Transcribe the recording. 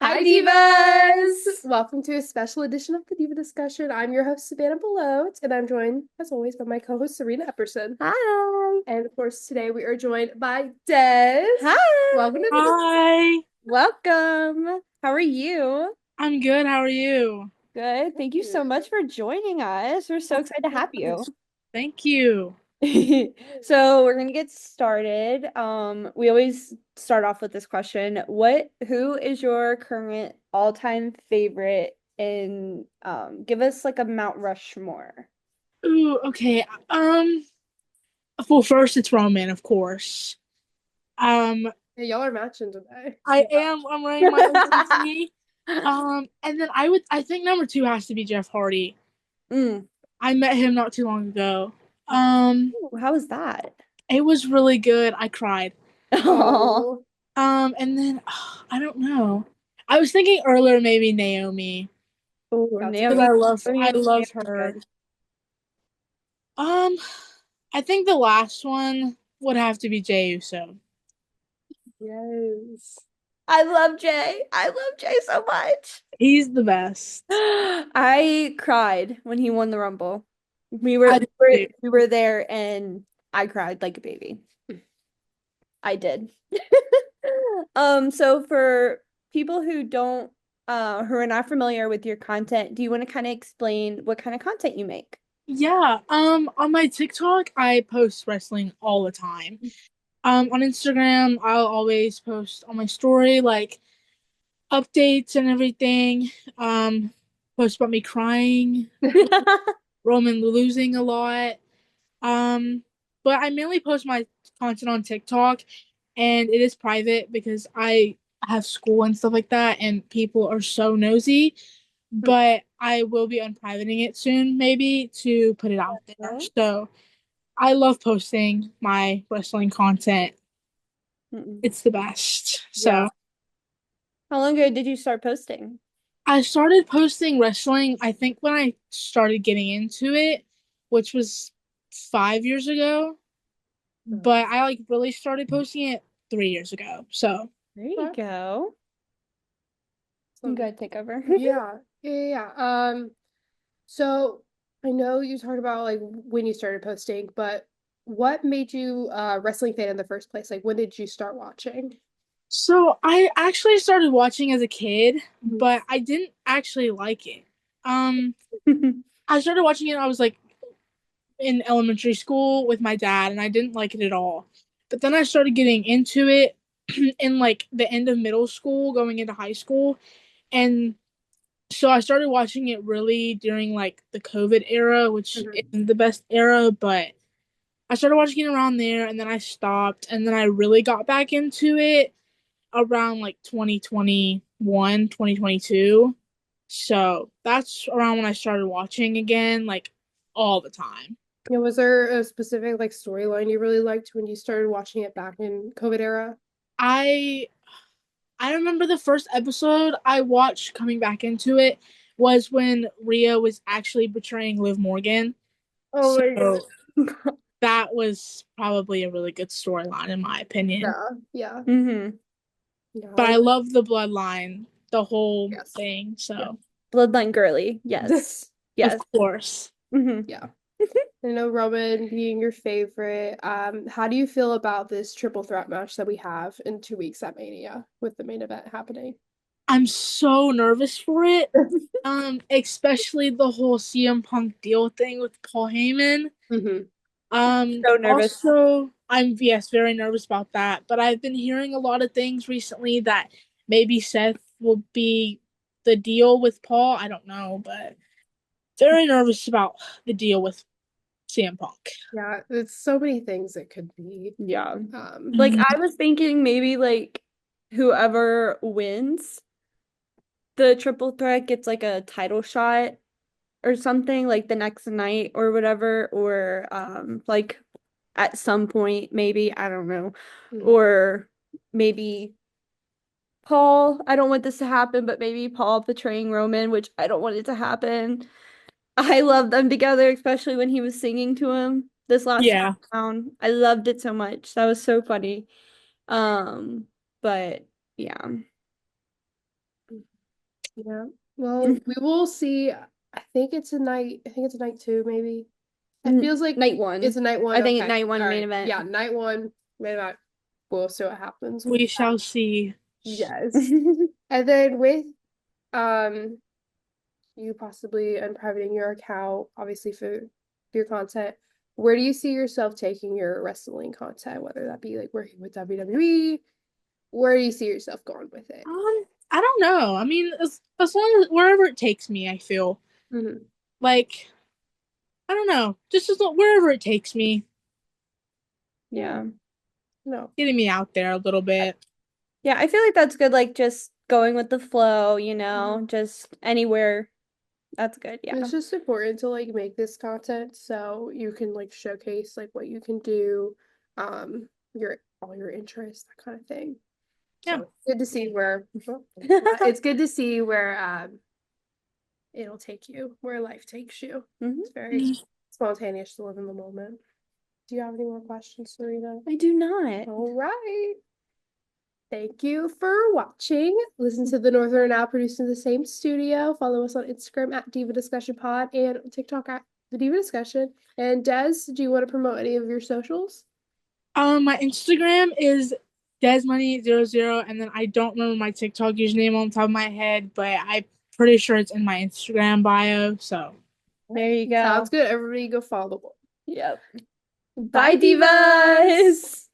Hi, Divas! Welcome to a special edition of the Diva Discussion. I'm your host, Savannah Belote, and I'm joined, as always, by my co-host, Serena Epperson. Hi. And of course, today we are joined by Des. Hi. Welcome to Hi, Welcome. How are you? I'm good. How are you? Good. Thank you so much for joining us. We're so excited to have you. Thank you. So we're gonna get started. We always start off with this question. Who is your current all-time favorite and give us like a Mount Rushmore. Ooh, okay. Well, first it's Roman, of course. Um, Hey, y'all are matching today. I'm wearing my OTC. And then I think number two has to be Jeff Hardy. Mm. I met him not too long ago. Um, Ooh, how was that? it was really good. I cried. Oh, And then I don't know. I was thinking earlier maybe Naomi That's because Naomi. I love Naomi's her. good. Um, I think the last one would have to be Jey Uso. yes. I love Jay. I love Jay so much. He's the best. I cried when he won the Rumble. We I were do we were, too. we were there and I cried like a baby. I did. So for people who are not familiar with your content, do you want to kind of explain what kind of content you make? Yeah. On my TikTok, I post wrestling all the time. On Instagram, I'll always post on my story like updates and everything. Post about me crying, Roman losing a lot. Um, but I mainly post my content on TikTok, and it is private because I have school and stuff like that, and people are so nosy. But I will be unprivating it soon, maybe to put it out there. Oh. So I love posting my wrestling content. Mm-mm. It's the best. Yeah. So How long ago did you start posting? I started posting wrestling, I think when I started getting into it, which was 5 years ago. But I like really started posting it 3 years ago. So There you go. You So, gotta take over. yeah. So I know you talked about like when you started posting, but what made you a wrestling fan in the first place? Like when did you start watching? so I actually started watching as a kid, Mhm. but I didn't actually like it. Um I started watching it I was like in elementary school with my dad and I didn't like it at all. But then I started getting into it in like the end of middle school, going into high school, and so I started watching it really during like the COVID era, which Mhm. isn't the best era, but I started watching it around there and then I stopped and then I really got back into it around like 2021, 2022. So that's around when I started watching again, like all the time. Yeah, was there a specific like storyline you really liked when you started watching it back in COVID era? I I remember the first episode I watched coming back into it was when Rhea was actually betraying Liv Morgan. Oh my So God. that was probably a really good storyline in my opinion. Yeah, yeah. Mm-hmm. But No, I love the bloodline, the whole yes. thing. Yeah. So Bloodline girly. Yes. of Yes. course. Mm-hmm. Yeah. I know Roman being your favorite. How do you feel about this triple threat match that we have in 2 weeks at Mania with the main event happening? I'm so nervous for it. Especially the whole CM Punk deal thing with Paul Heyman. Hmm. So nervous. Also, I'm yes, very nervous about that. But I've been hearing a lot of things recently that maybe Seth will be the deal with Paul. I don't know, but very nervous about the deal with CM Punk. Yeah, it's so many things it could be. Yeah. Like Mhm. I was thinking maybe like whoever wins the triple threat gets like a title shot or something like the next night or whatever, or like at some point maybe, I don't know. Mm. Or maybe Paul, I don't want this to happen, but maybe Paul betraying Roman, which I don't want it to happen. I love them together, especially when he was singing to him this last Yeah. SmackDown. I loved it so much. That was so funny. Um, but yeah. Yeah. Well, we will see. I think it's a night. I think it's a night two, maybe. It feels like Night one. it's a night one. I think Okay. night one All main right. event. Yeah, night one, main event. We'll see what happens with We that. shall see. Yes. And then with um you possibly unprivating your account, obviously for your content, where do you see yourself taking your wrestling content, whether that be like working with WWE? Where do you see yourself going with it? I don't know. I mean, as long as wherever it takes me, I feel Hmm. like I don't know, just as long, wherever it takes me, Yeah. No. getting me out there a little bit. Yeah, I feel like that's good, like just going with the flow, Mhm. just anywhere. That's good. It's Yeah. just important to like make this content so you can like showcase like what you can do, your all your interests, that kind of thing. Yeah. So it's good to see where it's good to see where it'll take you, where life takes you. Mhm. It's very spontaneous to live in the moment. Do you have any more questions, Serena? I do not. All right. Thank you for watching. Listen to the Northern Owl produced in the same studio. Follow us on Instagram at Diva Discussion Pod and TikTok at the Diva Discussion. And Des, do you want to promote any of your socials? My Instagram is desmoney00, and then I don't remember my TikTok username on the top of my head, but I'm pretty sure it's in my Instagram bio. So There you go. Sounds good. Everybody go follow them. Yep. Bye, Bye, divas! divas.